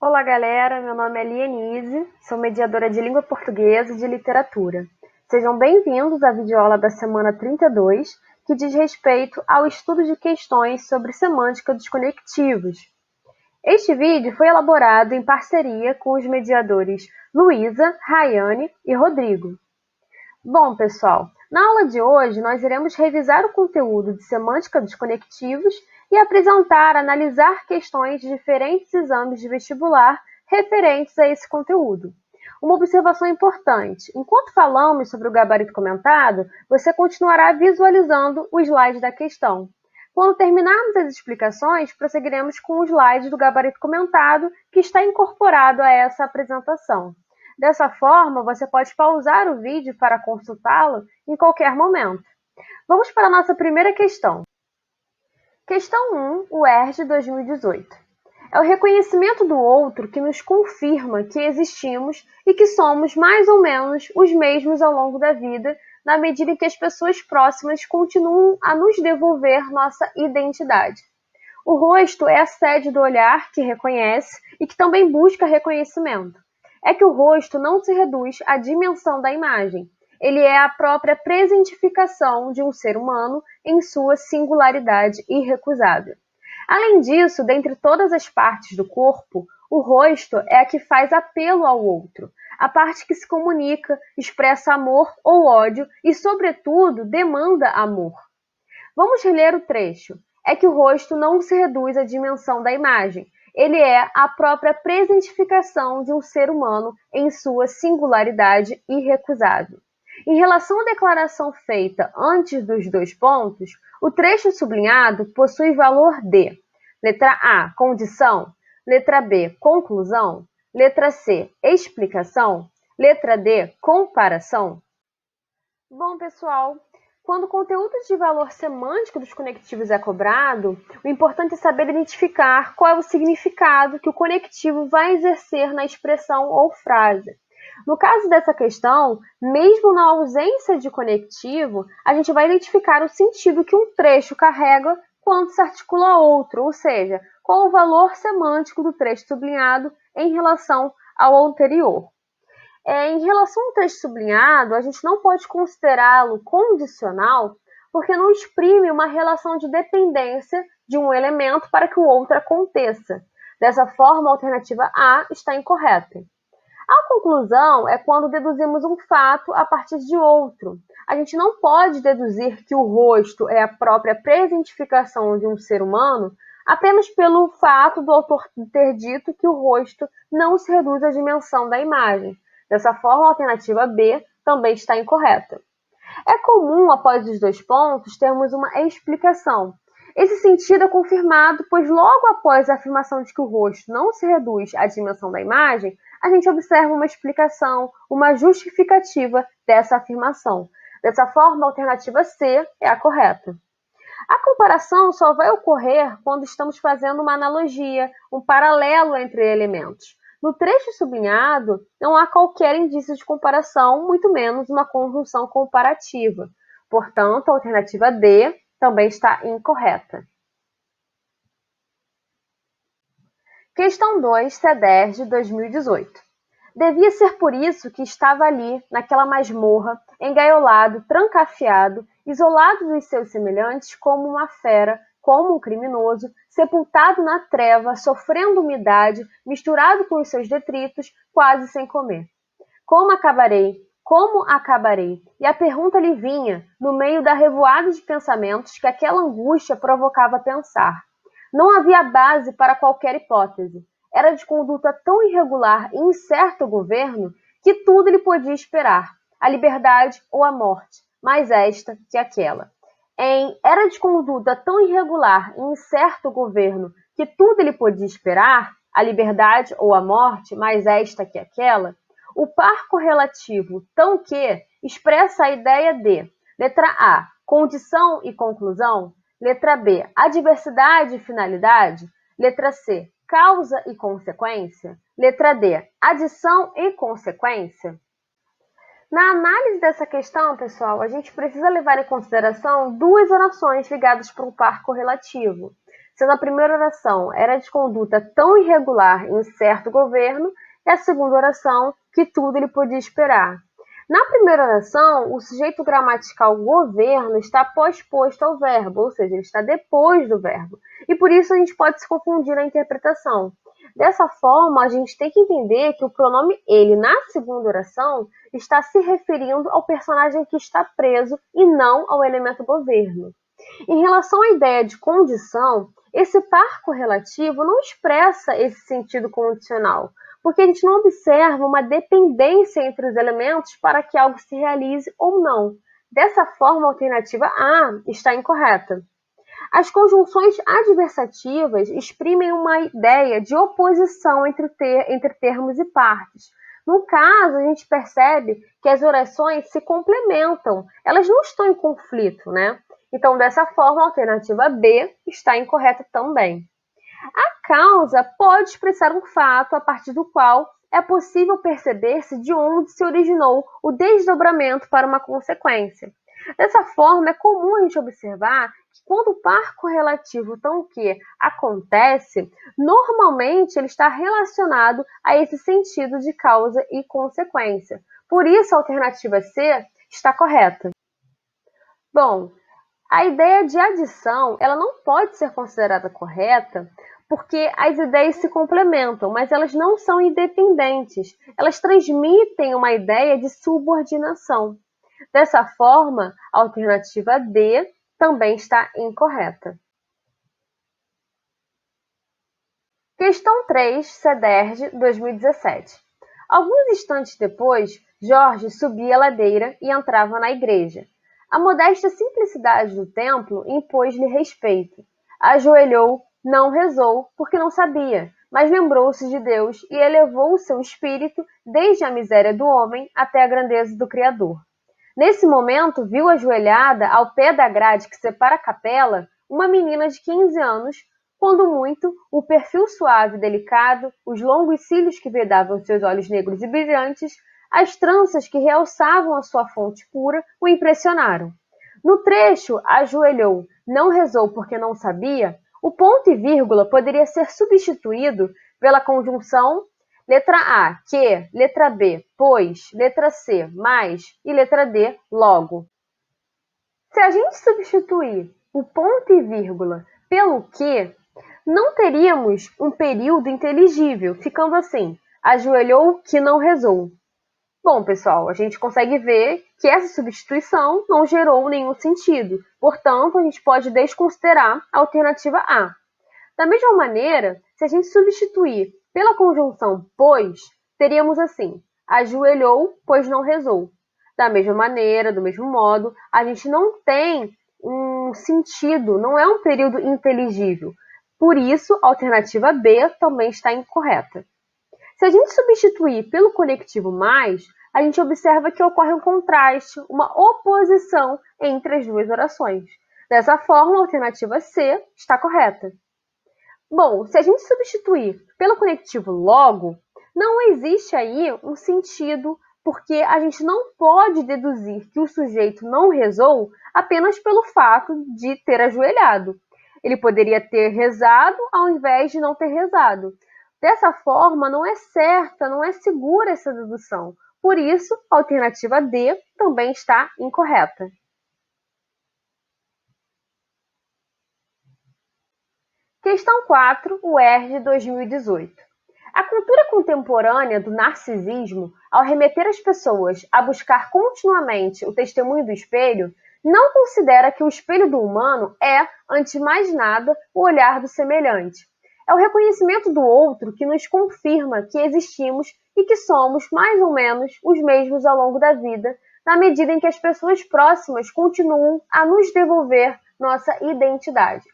Olá, galera. Meu nome é Lienise, sou mediadora de língua portuguesa e de literatura. Sejam bem-vindos à videoaula da semana 32, que diz respeito ao estudo de questões sobre semântica dos conectivos. Este vídeo foi elaborado em parceria com os mediadores Luísa, Rayane e Rodrigo. Bom, pessoal, na aula de hoje nós iremos revisar o conteúdo de semântica dos conectivos e analisar questões de diferentes exames de vestibular referentes a esse conteúdo. Uma observação importante: enquanto falamos sobre o gabarito comentado, você continuará visualizando o slide da questão. Quando terminarmos as explicações, prosseguiremos com o slide do gabarito comentado que está incorporado a essa apresentação. Dessa forma, você pode pausar o vídeo para consultá-lo em qualquer momento. Vamos para a nossa primeira questão. Questão 1, UERJ 2018. É o reconhecimento do outro que nos confirma que existimos e que somos mais ou menos os mesmos ao longo da vida, na medida em que as pessoas próximas continuam a nos devolver nossa identidade. O rosto é a sede do olhar que reconhece e que também busca reconhecimento. É que o rosto não se reduz à dimensão da imagem. Ele é a própria presentificação de um ser humano em sua singularidade irrecusável. Além disso, dentre todas as partes do corpo, o rosto é a que faz apelo ao outro, a parte que se comunica, expressa amor ou ódio e, sobretudo, demanda amor. Vamos reler o trecho. É que o rosto não se reduz à dimensão da imagem. Ele é a própria presentificação de um ser humano em sua singularidade irrecusável. Em relação à declaração feita antes dos dois pontos, o trecho sublinhado possui valor de: letra A, condição; letra B, conclusão; letra C, explicação; letra D, comparação. Bom, pessoal, quando o conteúdo de valor semântico dos conectivos é cobrado, o importante é saber identificar qual é o significado que o conectivo vai exercer na expressão ou frase. No caso dessa questão, mesmo na ausência de conectivo, a gente vai identificar o sentido que um trecho carrega quando se articula a outro, ou seja, qual o valor semântico do trecho sublinhado em relação ao anterior. Em relação ao trecho sublinhado, a gente não pode considerá-lo condicional porque não exprime uma relação de dependência de um elemento para que o outro aconteça. Dessa forma, a alternativa A está incorreta. A conclusão é quando deduzimos um fato a partir de outro. A gente não pode deduzir que o rosto é a própria presentificação de um ser humano apenas pelo fato do autor ter dito que o rosto não se reduz à dimensão da imagem. Dessa forma, a alternativa B também está incorreta. É comum, após os dois pontos, termos uma explicação. Esse sentido é confirmado, pois logo após a afirmação de que o rosto não se reduz à dimensão da imagem, a gente observa uma explicação, uma justificativa dessa afirmação. Dessa forma, a alternativa C é a correta. A comparação só vai ocorrer quando estamos fazendo uma analogia, um paralelo entre elementos. No trecho sublinhado, não há qualquer indício de comparação, muito menos uma conjunção comparativa. Portanto, a alternativa D também está incorreta. Questão 2, CEDERJ 2018. Devia ser por isso que estava ali, naquela masmorra, engaiolado, trancafiado, isolado dos seus semelhantes como uma fera, como um criminoso, sepultado na treva, sofrendo umidade, misturado com os seus detritos, quase sem comer. Como acabarei? Como acabarei? E a pergunta lhe vinha, no meio da revoada de pensamentos que aquela angústia provocava pensar. Não havia base para qualquer hipótese. Era de conduta tão irregular e incerto o governo que tudo lhe podia esperar, a liberdade ou a morte, mais esta que aquela. Era de conduta tão irregular e incerto o governo que tudo lhe podia esperar, a liberdade ou a morte, mais esta que aquela, o par correlativo tão que expressa a ideia de: letra A, condição e conclusão; letra B, adversidade e finalidade; letra C, causa e consequência; letra D, adição e consequência. Na análise dessa questão, pessoal, a gente precisa levar em consideração duas orações ligadas para um par correlativo. sendo a primeira oração era de conduta tão irregular em certo governo, e a segunda oração que tudo ele podia esperar. Na primeira oração, o sujeito gramatical governo está posposto ao verbo, ou seja, ele está depois do verbo. E por isso a gente pode se confundir na interpretação. Dessa forma, a gente tem que entender que o pronome ele, na segunda oração, está se referindo ao personagem que está preso e não ao elemento governo. Em relação à ideia de condição, esse par correlativo não expressa esse sentido condicional, porque a gente não observa uma dependência entre os elementos para que algo se realize ou não. Dessa forma, a alternativa A está incorreta. As conjunções adversativas exprimem uma ideia de oposição entre termos e partes. No caso, a gente percebe que as orações se complementam, elas não estão em conflito, né? Então, dessa forma, a alternativa B está incorreta também. A causa pode expressar um fato a partir do qual é possível perceber-se de onde se originou o desdobramento para uma consequência. Dessa forma, é comum a gente observar que quando o par correlativo tão que acontece, normalmente ele está relacionado a esse sentido de causa e consequência. Por isso, a alternativa C está correta. Bom, a ideia de adição, ela não pode ser considerada correta porque as ideias se complementam, mas elas não são independentes. Elas transmitem uma ideia de subordinação. Dessa forma, a alternativa D também está incorreta. Questão 3, CEDERJ, 2017. Alguns instantes depois, Jorge subia a ladeira e entrava na igreja. A modesta simplicidade do templo impôs-lhe respeito. Ajoelhou, não rezou, porque não sabia, mas lembrou-se de Deus e elevou o seu espírito desde a miséria do homem até a grandeza do Criador. Nesse momento, viu ajoelhada ao pé da grade que separa a capela uma menina de 15 anos, quando muito, o perfil suave e delicado, os longos cílios que vedavam seus olhos negros e brilhantes, as tranças que realçavam a sua fonte pura, o impressionaram. No trecho, ajoelhou, não rezou porque não sabia, o ponto e vírgula poderia ser substituído pela conjunção letra A, que, letra B, pois, letra C, mais e letra D, logo. Se a gente substituir o ponto e vírgula pelo que, não teríamos um período inteligível, ficando assim, ajoelhou que não rezou. Bom, pessoal, a gente consegue ver que essa substituição não gerou nenhum sentido. Portanto, a gente pode desconsiderar a alternativa A. Da mesma maneira, se a gente substituir pela conjunção pois, teríamos assim, ajoelhou, pois não rezou. Da mesma maneira, do mesmo modo, a gente não tem um sentido, não é um período inteligível. Por isso, a alternativa B também está incorreta. Se a gente substituir pelo conectivo mais, a gente observa que ocorre um contraste, uma oposição entre as duas orações. Dessa forma, a alternativa C está correta. Bom, se a gente substituir pelo conectivo logo, não existe aí um sentido, porque a gente não pode deduzir que o sujeito não rezou apenas pelo fato de ter ajoelhado. Ele poderia ter rezado ao invés de não ter rezado. Dessa forma, não é certa, não é segura essa dedução. Por isso, a alternativa D também está incorreta. Questão 4, UERJ 2018. A cultura contemporânea do narcisismo, ao remeter as pessoas a buscar continuamente o testemunho do espelho, não considera que o espelho do humano é, antes de mais nada, o olhar do semelhante. É o reconhecimento do outro que nos confirma que existimos e que somos, mais ou menos, os mesmos ao longo da vida, na medida em que as pessoas próximas continuam a nos devolver nossa identidade.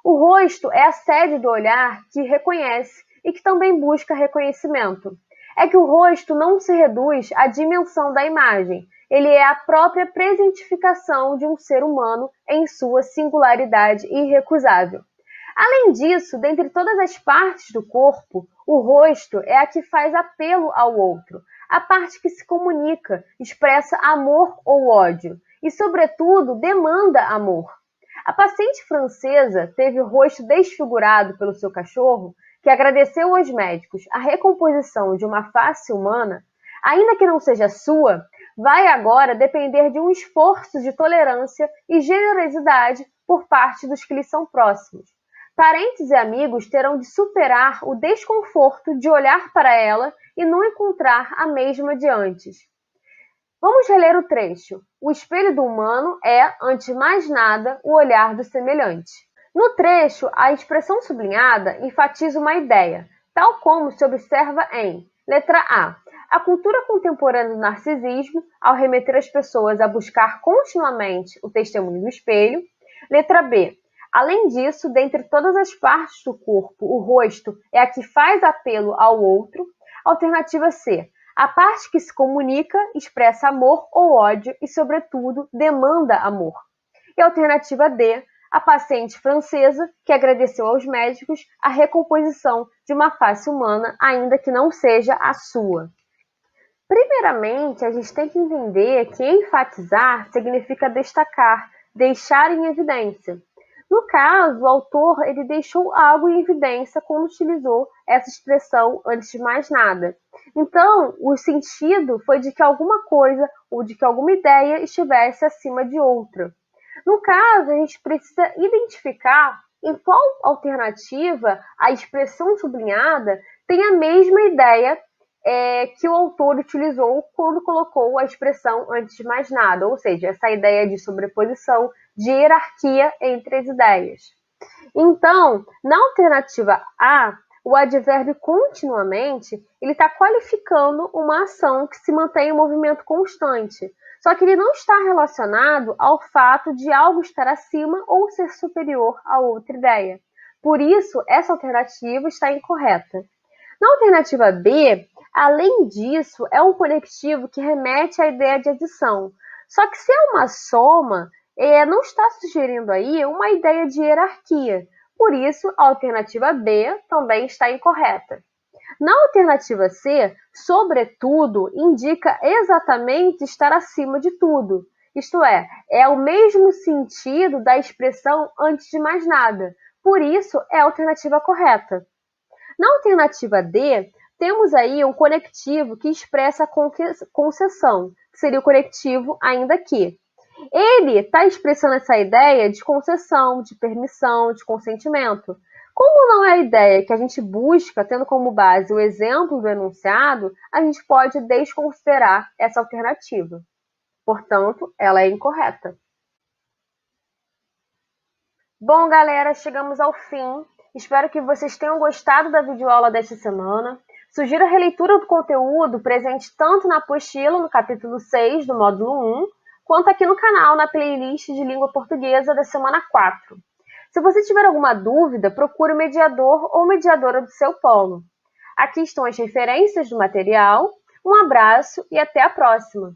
O rosto é a sede do olhar que reconhece e que também busca reconhecimento. É que o rosto não se reduz à dimensão da imagem, ele é a própria presentificação de um ser humano em sua singularidade irrecusável. Além disso, dentre todas as partes do corpo, o rosto é a que faz apelo ao outro, a parte que se comunica, expressa amor ou ódio e, sobretudo, demanda amor. A paciente francesa teve o rosto desfigurado pelo seu cachorro, que agradeceu aos médicos a recomposição de uma face humana, ainda que não seja sua, vai agora depender de um esforço de tolerância e generosidade por parte dos que lhe são próximos. Parentes e amigos terão de superar o desconforto de olhar para ela e não encontrar a mesma de antes. Vamos reler o trecho. O espelho do humano é, antes de mais nada, o olhar do semelhante. No trecho, a expressão sublinhada enfatiza uma ideia, tal como se observa em letra A. A cultura contemporânea do narcisismo, ao remeter as pessoas a buscar continuamente o testemunho do espelho. Letra B. Além disso, dentre todas as partes do corpo, o rosto é a que faz apelo ao outro. Alternativa C. A parte que se comunica, expressa amor ou ódio e, sobretudo, demanda amor. E a alternativa D. A paciente francesa que agradeceu aos médicos a recomposição de uma face humana, ainda que não seja a sua. Primeiramente, a gente tem que entender que enfatizar significa destacar, deixar em evidência. No caso, o autor ele deixou algo em evidência quando utilizou essa expressão antes de mais nada. Então, o sentido foi de que alguma coisa ou de que alguma ideia estivesse acima de outra. No caso, a gente precisa identificar em qual alternativa a expressão sublinhada tem a mesma ideia que o autor utilizou quando colocou a expressão antes de mais nada, ou seja, essa ideia de sobreposição, de hierarquia entre as ideias. Então, na alternativa A, o advérbio continuamente, ele está qualificando uma ação que se mantém em movimento constante, só que ele não está relacionado ao fato de algo estar acima ou ser superior a outra ideia. Por isso, essa alternativa está incorreta. Na alternativa B, além disso, é um conectivo que remete à ideia de adição. Só que se é uma soma, não está sugerindo aí uma ideia de hierarquia. Por isso, a alternativa B também está incorreta. Na alternativa C, sobretudo, indica exatamente estar acima de tudo. Isto é o mesmo sentido da expressão antes de mais nada. Por isso, é a alternativa correta. Na alternativa D, temos aí um conectivo que expressa a concessão, que seria o conectivo ainda que. Ele está expressando essa ideia de concessão, de permissão, de consentimento. Como não é a ideia que a gente busca, tendo como base o exemplo do enunciado, a gente pode desconsiderar essa alternativa. Portanto, ela é incorreta. Bom, galera, chegamos ao fim. Espero que vocês tenham gostado da videoaula desta semana. Sugiro a releitura do conteúdo presente tanto na apostila, no capítulo 6 do módulo 1, quanto aqui no canal, na playlist de língua portuguesa da semana 4. Se você tiver alguma dúvida, procure o mediador ou mediadora do seu polo. Aqui estão as referências do material. Um abraço e até a próxima!